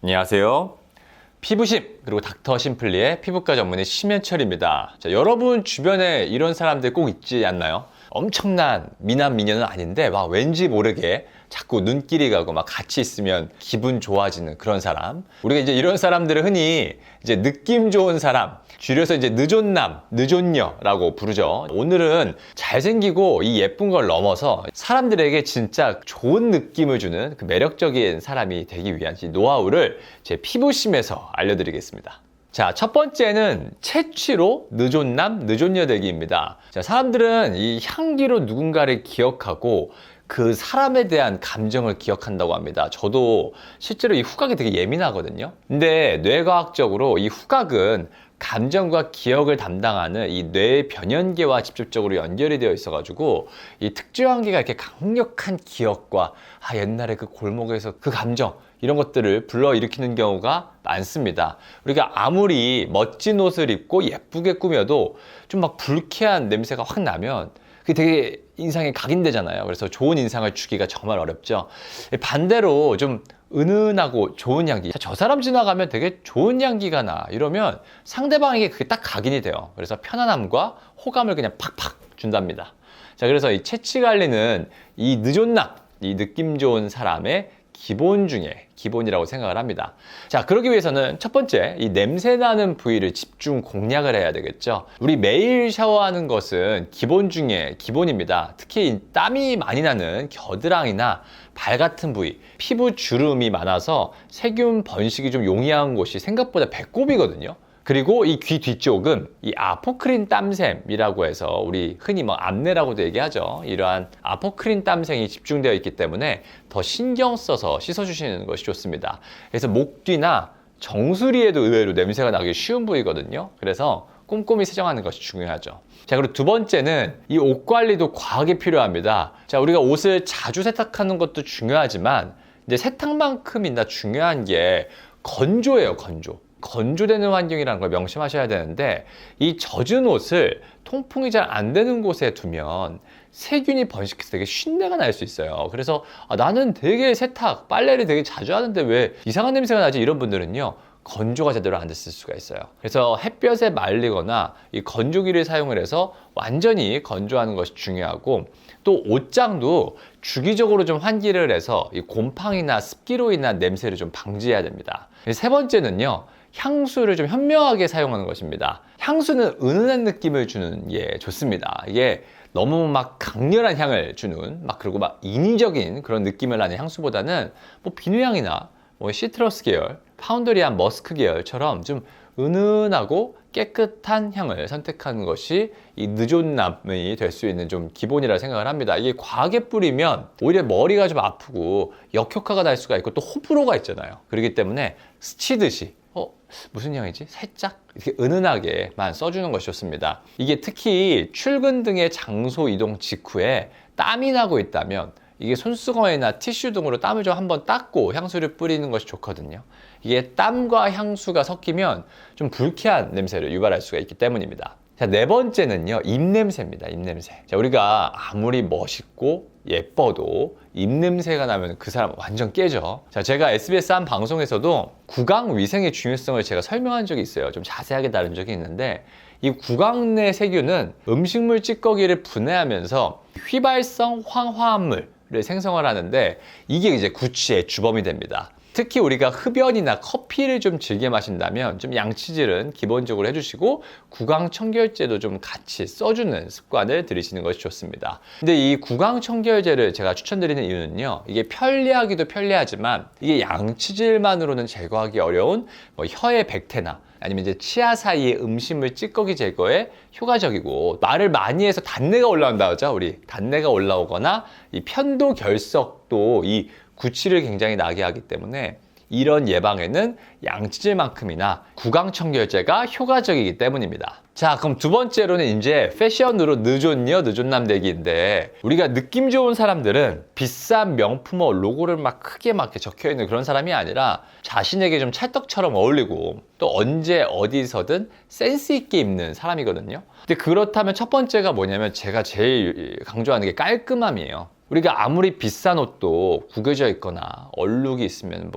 안녕하세요. 피부심 그리고 닥터 심플리의 피부과 전문의 심현철입니다. 자, 여러분 주변에 이런 사람들 꼭 있지 않나요? 엄청난 미남 미녀는 아닌데 막 왠지 모르게 자꾸 눈길이 가고 막 같이 있으면 기분 좋아지는 그런 사람. 우리가 이제 이런 사람들을 흔히 이제 느낌 좋은 사람, 줄여서 이제 느존남, 느존녀라고 부르죠. 오늘은 잘생기고 이 예쁜 걸 넘어서 사람들에게 진짜 좋은 느낌을 주는 그 매력적인 사람이 되기 위한 이 노하우를 제 피부심에서 알려드리겠습니다. 자, 첫 번째는 채취로 느존남, 느존녀 되기입니다. 자, 사람들은 이 향기로 누군가를 기억하고 그 사람에 대한 감정을 기억한다고 합니다. 저도 실제로 이 후각이 되게 예민하거든요. 근데 뇌과학적으로 이 후각은 감정과 기억을 담당하는 이 뇌 변연계와 직접적으로 연결이 되어 있어가지고 이 특정한 개가 이렇게 강력한 기억과 옛날에 그 골목에서 그 감정 이런 것들을 불러일으키는 경우가 많습니다. 우리가 아무리 멋진 옷을 입고 예쁘게 꾸며도 좀 막 불쾌한 냄새가 확 나면 그게 되게 인상에 각인되잖아요. 그래서 좋은 인상을 주기가 정말 어렵죠. 반대로 좀 은은하고 좋은 향기, 저 사람 지나가면 되게 좋은 향기가 나 이러면 상대방에게 그게 딱 각인이 돼요. 그래서 편안함과 호감을 그냥 팍팍 준답니다. 자, 그래서 이 채취관리는 이 느존남, 이 느낌 좋은 사람의 기본 중에 기본이라고 생각을 합니다. 자, 그러기 위해서는 첫 번째, 이 냄새 나는 부위를 집중 공략을 해야 되겠죠. 우리 매일 샤워하는 것은 기본 중에 기본입니다. 특히 이 땀이 많이 나는 겨드랑이나 발 같은 부위, 피부 주름이 많아서 세균 번식이 좀 용이한 곳이 생각보다 배꼽이거든요. 그리고 이 귀 뒤쪽은 이 아포크린 땀샘이라고 해서 우리 흔히 뭐 암내라고도 얘기하죠. 이러한 아포크린 땀샘이 집중되어 있기 때문에 더 신경 써서 씻어주시는 것이 좋습니다. 그래서 목 뒤나 정수리에도 의외로 냄새가 나기 쉬운 부위거든요. 그래서 꼼꼼히 세정하는 것이 중요하죠. 자, 그리고 두 번째는 이 옷 관리도 과하게 필요합니다. 자, 우리가 옷을 자주 세탁하는 것도 중요하지만 이제 세탁만큼이나 중요한 게 건조예요, 건조. 건조되는 환경이라는 걸 명심하셔야 되는데 이 젖은 옷을 통풍이 잘 안 되는 곳에 두면 세균이 번식해서 되게 쉰내가 날 수 있어요. 그래서 나는 되게 세탁, 빨래를 되게 자주 하는데 왜 이상한 냄새가 나지? 이런 분들은요, 건조가 제대로 안 됐을 수가 있어요. 그래서 햇볕에 말리거나 이 건조기를 사용을 해서 완전히 건조하는 것이 중요하고, 또 옷장도 주기적으로 좀 환기를 해서 이 곰팡이나 습기로 인한 냄새를 좀 방지해야 됩니다. 세 번째는요, 향수를 좀 현명하게 사용하는 것입니다. 향수는 은은한 느낌을 주는 게 좋습니다. 이게 너무 막 강렬한 향을 주는 그리고 막 인위적인 그런 느낌을 나는 향수보다는 뭐 비누향이나 뭐 시트러스 계열, 파운드리안 머스크 계열처럼 좀 은은하고 깨끗한 향을 선택하는 것이 이 느존남이 될 수 있는 좀 기본이라 생각을 합니다. 이게 과하게 뿌리면 오히려 머리가 좀 아프고 역효과가 날 수가 있고 또 호불호가 있잖아요. 그렇기 때문에 스치듯이 무슨 향이지? 살짝 이렇게 은은하게만 써주는 것이 좋습니다. 이게 특히 출근 등의 장소 이동 직후에 땀이 나고 있다면 이게 손수건이나 티슈 등으로 땀을 좀 한번 닦고 향수를 뿌리는 것이 좋거든요. 이게 땀과 향수가 섞이면 좀 불쾌한 냄새를 유발할 수가 있기 때문입니다. 자, 네 번째는요, 입냄새입니다. 입냄새. 자, 우리가 아무리 멋있고 예뻐도 입냄새가 나면 그 사람 완전 깨져. 자, 제가 SBS 한 방송에서도 구강 위생의 중요성을 제가 설명한 적이 있어요. 좀 자세하게 다룬 적이 있는데, 이 구강 내 세균은 음식물 찌꺼기를 분해하면서 휘발성 황화합물을 생성을 하는데, 이게 이제 구취의 주범이 됩니다. 특히 우리가 흡연이나 커피를 좀 즐겨 마신다면 좀 양치질은 기본적으로 해주시고 구강 청결제도 좀 같이 써주는 습관을 들이시는 것이 좋습니다. 근데 이 구강 청결제를 제가 추천드리는 이유는요, 이게 편리하기도 편리하지만 이게 양치질만으로는 제거하기 어려운 뭐 혀의 백태나 아니면 이제 치아 사이의 음식물 찌꺼기 제거에 효과적이고, 말을 많이 해서 단내가 올라온다 하죠. 우리 단내가 올라오거나 이 편도 결석도 이 구취를 굉장히 나게 하기 때문에 이런 예방에는 양치질만큼이나 구강청결제가 효과적이기 때문입니다. 자, 그럼 두 번째로는 이제 패션으로 느존녀, 느존남 되기인데, 우리가 느낌 좋은 사람들은 비싼 명품어 로고를 막 크게 막 이렇게 적혀 있는 그런 사람이 아니라 자신에게 좀 찰떡처럼 어울리고 또 언제 어디서든 센스 있게 입는 사람이거든요. 근데 그렇다면 첫 번째가 뭐냐면 제가 제일 강조하는 게 깔끔함이에요. 우리가 아무리 비싼 옷도 구겨져 있거나 얼룩이 있으면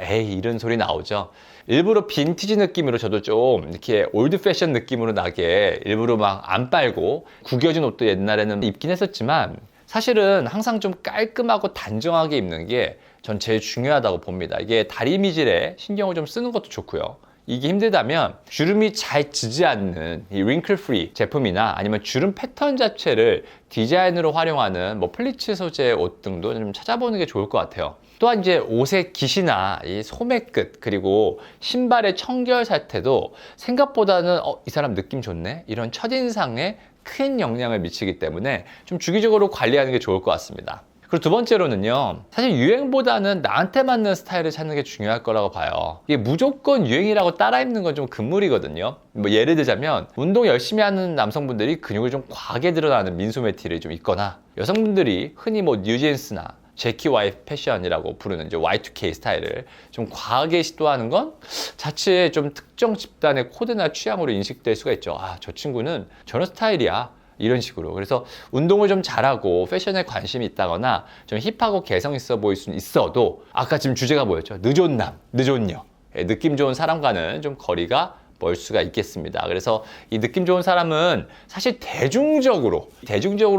에이 이런 소리 나오죠. 일부러 빈티지 느낌으로 저도 좀 이렇게 올드 패션 느낌으로 나게 일부러 막 안 빨고 구겨진 옷도 옛날에는 입긴 했었지만 사실은 항상 좀 깔끔하고 단정하게 입는 게 전 제일 중요하다고 봅니다. 이게 다리미질에 신경을 좀 쓰는 것도 좋고요. 이게 힘들다면 주름이 잘 지지 않는 이 링클 프리 제품이나 아니면 주름 패턴 자체를 디자인으로 활용하는 플리츠 소재의 옷 등도 좀 찾아보는 게 좋을 것 같아요. 또한 이제 옷의 깃이나 이 소매 끝 그리고 신발의 청결 상태도 생각보다는 이 사람 느낌 좋네 이런 첫인상에 큰 영향을 미치기 때문에 좀 주기적으로 관리하는 게 좋을 것 같습니다. 그리고 두 번째로는요, 사실 유행보다는 나한테 맞는 스타일을 찾는 게 중요할 거라고 봐요. 이게 무조건 유행이라고 따라 입는 건 좀 금물이거든요. 예를 들자면 운동 열심히 하는 남성분들이 근육을 좀 과하게 드러나는 민소매 티를 좀 입거나, 여성분들이 흔히 뉴진스나 제키 와이 패션이라고 부르는 이제 Y2K 스타일을 좀 과하게 시도하는 건 자칫 좀 특정 집단의 코드나 취향으로 인식될 수가 있죠. 저 친구는 저런 스타일이야. 이런 식으로. 그래서 운동을 좀 잘하고 패션에 관심이 있다거나 좀 힙하고 개성 있어 보일 수는 있어도 아까 지금 주제가 뭐였죠? 늦온남, 늦온녀. 느낌 좋은 사람과는 좀 거리가 멀 수가 있겠습니다. 그래서 이 느낌 좋은 사람은 사실 대중적으로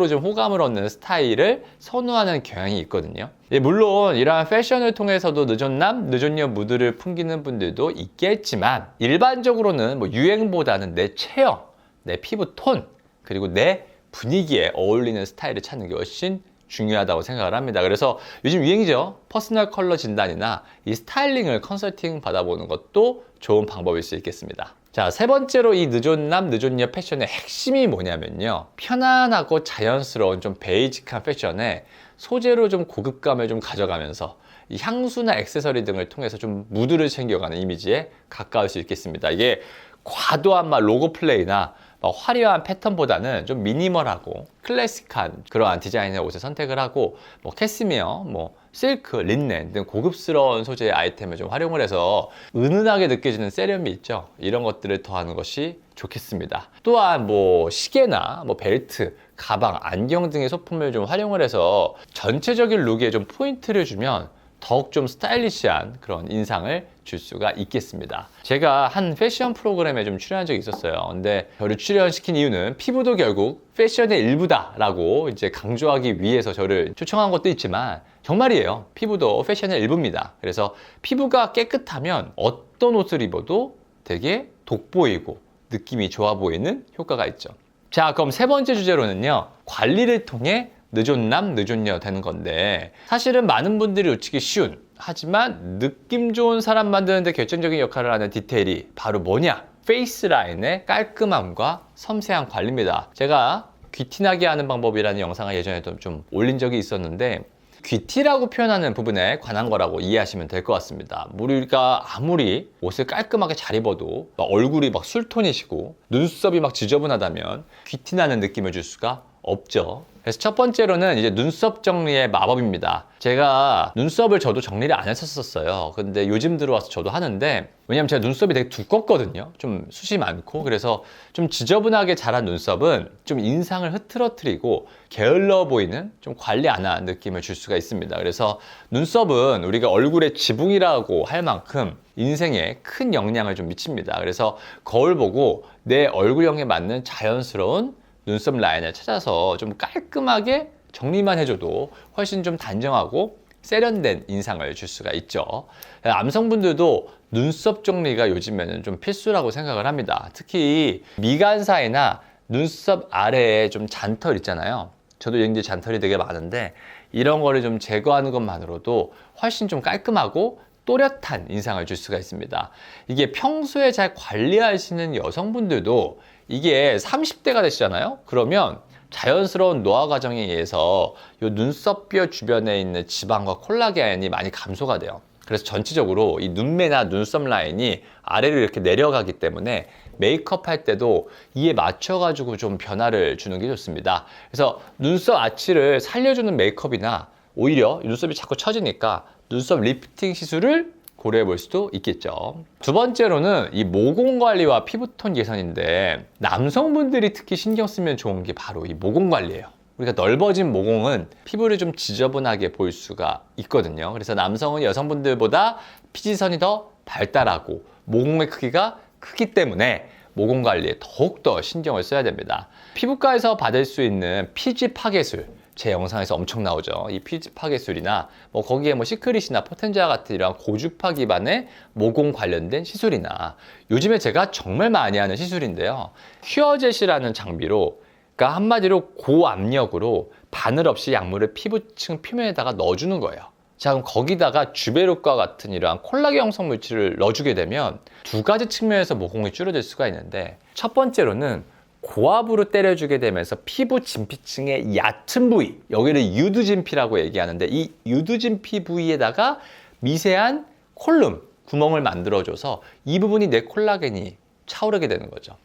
좀 호감을 얻는 스타일을 선호하는 경향이 있거든요. 물론 이러한 패션을 통해서도 늦온남, 늦온녀 무드를 풍기는 분들도 있겠지만 일반적으로는 유행보다는 내 체형, 내 피부 톤, 그리고 내 분위기에 어울리는 스타일을 찾는 게 훨씬 중요하다고 생각을 합니다. 그래서 요즘 유행이죠. 퍼스널 컬러 진단이나 이 스타일링을 컨설팅 받아보는 것도 좋은 방법일 수 있겠습니다. 자, 세 번째로 이 늦온남, 늦온녀 패션의 핵심이 뭐냐면요. 편안하고 자연스러운 좀 베이직한 패션에 소재로 좀 고급감을 좀 가져가면서 이 향수나 액세서리 등을 통해서 좀 무드를 챙겨가는 이미지에 가까울 수 있겠습니다. 이게 과도한 로고 플레이나 화려한 패턴보다는 좀 미니멀하고 클래식한 그러한 디자인의 옷을 선택을 하고 캐시미어, 실크, 린넨 등 고급스러운 소재의 아이템을 좀 활용을 해서 은은하게 느껴지는 세련미 있죠. 이런 것들을 더하는 것이 좋겠습니다. 또한 시계나 벨트, 가방, 안경 등의 소품을 좀 활용을 해서 전체적인 룩에 좀 포인트를 주면 더욱 좀 스타일리시한 그런 인상을 줄 수가 있겠습니다. 제가 한 패션 프로그램에 좀 출연한 적이 있었어요. 근데 저를 출연시킨 이유는 피부도 결국 패션의 일부다라고 이제 강조하기 위해서 저를 초청한 것도 있지만 정말이에요. 피부도 패션의 일부입니다. 그래서 피부가 깨끗하면 어떤 옷을 입어도 되게 돋보이고 느낌이 좋아 보이는 효과가 있죠. 자, 그럼 세 번째 주제로는요. 관리를 통해 늦온남, 늦온녀 되는 건데 사실은 많은 분들이 놓치기 쉬운 하지만 느낌 좋은 사람 만드는데 결정적인 역할을 하는 디테일이 바로 뭐냐? 페이스 라인의 깔끔함과 섬세한 관리입니다. 제가 귀티나게 하는 방법이라는 영상을 예전에도 좀 올린 적이 있었는데 귀티라고 표현하는 부분에 관한 거라고 이해하시면 될 것 같습니다. 우리가 아무리 옷을 깔끔하게 잘 입어도 얼굴이 술톤이시고 눈썹이 지저분하다면 귀티나는 느낌을 줄 수가 없죠. 그래서 첫 번째로는 이제 눈썹 정리의 마법입니다. 제가 눈썹을 저도 정리를 안 했었어요. 근데 요즘 들어와서 저도 하는데 왜냐면 제가 눈썹이 되게 두껍거든요. 좀 숱이 많고 그래서 좀 지저분하게 자란 눈썹은 좀 인상을 흐트러뜨리고 게을러 보이는 좀 관리 안 한 느낌을 줄 수가 있습니다. 그래서 눈썹은 우리가 얼굴의 지붕이라고 할 만큼 인생에 큰 영향을 좀 미칩니다. 그래서 거울 보고 내 얼굴형에 맞는 자연스러운 눈썹 라인을 찾아서 좀 깔끔하게 정리만 해줘도 훨씬 좀 단정하고 세련된 인상을 줄 수가 있죠. 남성분들도 눈썹 정리가 요즘에는 좀 필수라고 생각을 합니다. 특히 미간 사이나 눈썹 아래에 좀 잔털 있잖아요. 저도 이제 잔털이 되게 많은데 이런 거를 좀 제거하는 것만으로도 훨씬 좀 깔끔하고 또렷한 인상을 줄 수가 있습니다. 이게 평소에 잘 관리하시는 여성분들도 이게 30대가 되시잖아요. 그러면 자연스러운 노화 과정에 의해서 이 눈썹뼈 주변에 있는 지방과 콜라겐이 많이 감소가 돼요. 그래서 전체적으로 이 눈매나 눈썹 라인이 아래로 이렇게 내려가기 때문에 메이크업 할 때도 이에 맞춰가지고 좀 변화를 주는 게 좋습니다. 그래서 눈썹 아치를 살려주는 메이크업이나 오히려 눈썹이 자꾸 처지니까 눈썹 리프팅 시술을 고려해 볼 수도 있겠죠. 두 번째로는 이 모공 관리와 피부톤 개선인데 남성분들이 특히 신경 쓰면 좋은 게 바로 이 모공 관리예요. 우리가 넓어진 모공은 피부를 좀 지저분하게 보일 수가 있거든요. 그래서 남성은 여성분들보다 피지선이 더 발달하고 모공의 크기가 크기 때문에 모공 관리에 더욱더 신경을 써야 됩니다. 피부과에서 받을 수 있는 피지 파괴술, 제 영상에서 엄청 나오죠. 이 피지 파괴술이나 거기에 시크릿이나 포텐자 같은 이런 고주파 기반의 모공 관련된 시술이나 요즘에 제가 정말 많이 하는 시술인데요. 큐어젯이라는 장비로, 그러니까 한마디로 고압력으로 바늘 없이 약물을 피부층 표면에다가 넣어주는 거예요. 자, 그럼 거기다가 주베룩과 같은 이러한 콜라겐 형성 물질을 넣어주게 되면 두 가지 측면에서 모공이 줄어들 수가 있는데, 첫 번째로는 고압으로 때려주게 되면서 피부 진피층의 얕은 부위, 여기를 유두진피라고 얘기하는데, 이 유두진피 부위에다가 미세한 콜룸, 구멍을 만들어줘서 이 부분이 내 콜라겐이 차오르게 되는 거죠.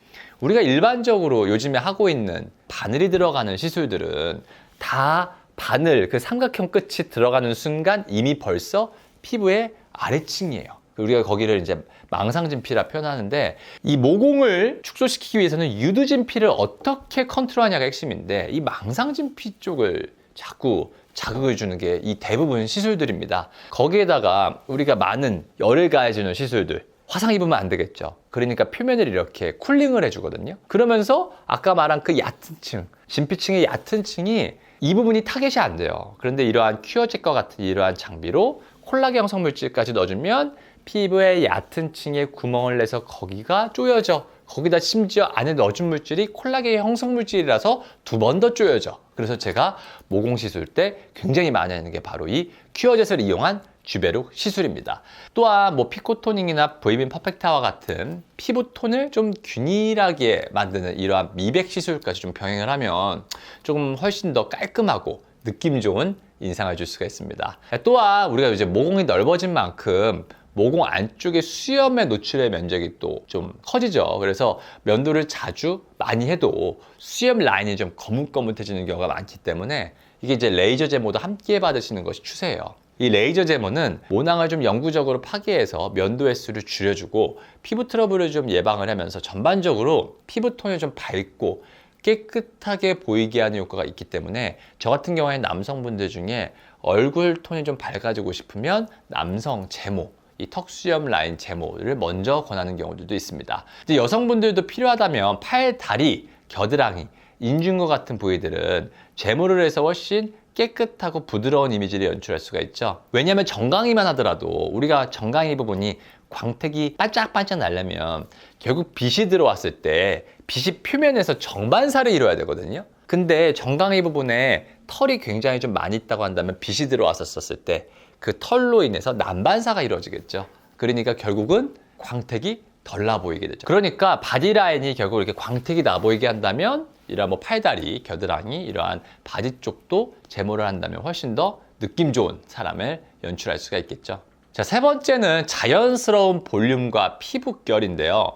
우리가 일반적으로 요즘에 하고 있는 바늘이 들어가는 시술들은 다 바늘, 그 삼각형 끝이 들어가는 순간 이미 벌써 피부의 아래층이에요. 우리가 거기를 이제 망상진피라 표현하는데, 이 모공을 축소시키기 위해서는 유두진피를 어떻게 컨트롤하냐가 핵심인데, 이 망상진피 쪽을 자꾸 자극을 주는 게 이 대부분 시술들입니다. 거기에다가 우리가 많은 열을 가해주는 시술들, 화상 입으면 안 되겠죠. 그러니까 표면을 이렇게 쿨링을 해주거든요. 그러면서 아까 말한 그 얕은 층, 진피층의 얕은 층이 이 부분이 타겟이 안 돼요. 그런데 이러한 큐어젯과 같은 이러한 장비로 콜라겐 형성 물질까지 넣어주면 피부의 얕은 층에 구멍을 내서 거기가 조여져. 거기다 심지어 안에 넣어준 물질이 콜라겐 형성 물질이라서 두 번 더 조여져. 그래서 제가 모공 시술 때 굉장히 많이 하는 게 바로 이 큐어젯을 이용한 주베룩 시술입니다. 또한 피코토닝이나 브이빈 퍼펙타와 같은 피부 톤을 좀 균일하게 만드는 이러한 미백 시술까지 좀 병행을 하면 조금 훨씬 더 깔끔하고 느낌 좋은 인상을 줄 수가 있습니다. 또한 우리가 이제 모공이 넓어진 만큼 모공 안쪽의 수염의 노출의 면적이 또 좀 커지죠. 그래서 면도를 자주 많이 해도 수염 라인이 좀 거뭇거뭇해지는 경우가 많기 때문에 이게 이제 레이저 제모도 함께 받으시는 것이 추세예요. 이 레이저 제모는 모낭을 좀 영구적으로 파괴해서 면도 횟수를 줄여주고 피부 트러블을 좀 예방을 하면서 전반적으로 피부톤을 좀 밝고 깨끗하게 보이게 하는 효과가 있기 때문에, 저 같은 경우에 남성분들 중에 얼굴 톤이 좀 밝아지고 싶으면 남성 제모, 이 턱수염 라인 제모를 먼저 권하는 경우들도 있습니다. 이제 여성분들도 필요하다면 팔, 다리, 겨드랑이, 인중과 같은 부위들은 제모를 해서 훨씬 깨끗하고 부드러운 이미지를 연출할 수가 있죠. 왜냐하면 정강이만 하더라도 우리가 정강이 부분이 광택이 반짝반짝 나려면 결국 빛이 들어왔을 때 빛이 표면에서 정반사를 이뤄야 되거든요. 근데 정강이 부분에 털이 굉장히 좀 많이 있다고 한다면 빛이 들어왔었을 때 그 털로 인해서 난반사가 이루어지겠죠. 그러니까 결국은 광택이 덜 나 보이게 되죠. 그러니까 바디라인이 결국 이렇게 광택이 나 보이게 한다면 이러한 팔다리, 겨드랑이, 이러한 바디 쪽도 제모를 한다면 훨씬 더 느낌 좋은 사람을 연출할 수가 있겠죠. 자, 세 번째는 자연스러운 볼륨과 피부결인데요.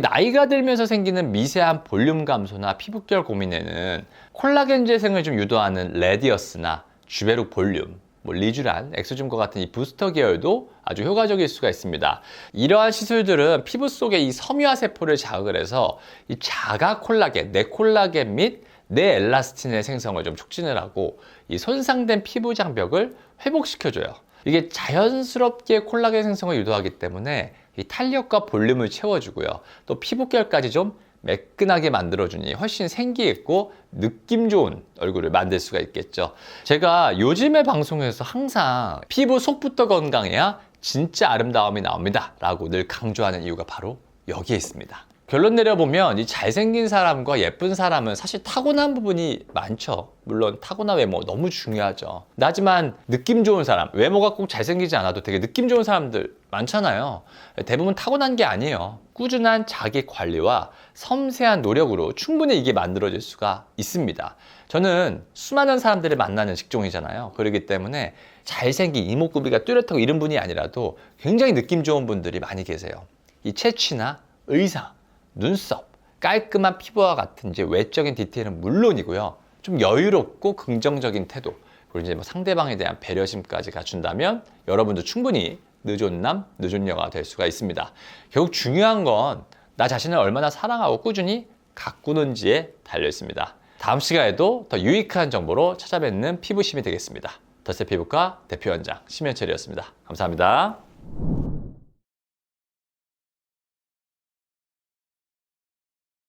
나이가 들면서 생기는 미세한 볼륨 감소나 피부결 고민에는 콜라겐 재생을 좀 유도하는 레디어스나 주베룩 볼륨, 리쥬란, 엑소즘과 같은 이 부스터 계열도 아주 효과적일 수가 있습니다. 이러한 시술들은 피부 속의 이 섬유화 세포를 자극을 해서 이 자가 콜라겐, 내 콜라겐 및 내 엘라스틴의 생성을 좀 촉진을 하고 이 손상된 피부 장벽을 회복시켜줘요. 이게 자연스럽게 콜라겐 생성을 유도하기 때문에 이 탄력과 볼륨을 채워주고요. 또 피부결까지 좀 매끈하게 만들어주니 훨씬 생기있고 느낌 좋은 얼굴을 만들 수가 있겠죠. 제가 요즘에 방송에서 항상 피부 속부터 건강해야 진짜 아름다움이 나옵니다 라고 늘 강조하는 이유가 바로 여기에 있습니다. 결론 내려보면 이 잘생긴 사람과 예쁜 사람은 사실 타고난 부분이 많죠. 물론 타고난 외모 너무 중요하죠. 하지만 느낌 좋은 사람, 외모가 꼭 잘생기지 않아도 되게 느낌 좋은 사람들 많잖아요. 대부분 타고난 게 아니에요. 꾸준한 자기 관리와 섬세한 노력으로 충분히 이게 만들어질 수가 있습니다. 저는 수많은 사람들을 만나는 직종이잖아요. 그렇기 때문에 잘생긴 이목구비가 뚜렷하고 이런 분이 아니라도 굉장히 느낌 좋은 분들이 많이 계세요. 이 체취나 의상, 눈썹, 깔끔한 피부와 같은 이제 외적인 디테일은 물론이고요. 좀 여유롭고 긍정적인 태도, 그리고 이제 상대방에 대한 배려심까지 갖춘다면 여러분도 충분히 느존남, 느존녀가 될 수가 있습니다. 결국 중요한 건 나 자신을 얼마나 사랑하고 꾸준히 가꾸는지에 달려 있습니다. 다음 시간에도 더 유익한 정보로 찾아뵙는 피부심이 되겠습니다. 덧세 피부과 대표원장 심현철이었습니다. 감사합니다.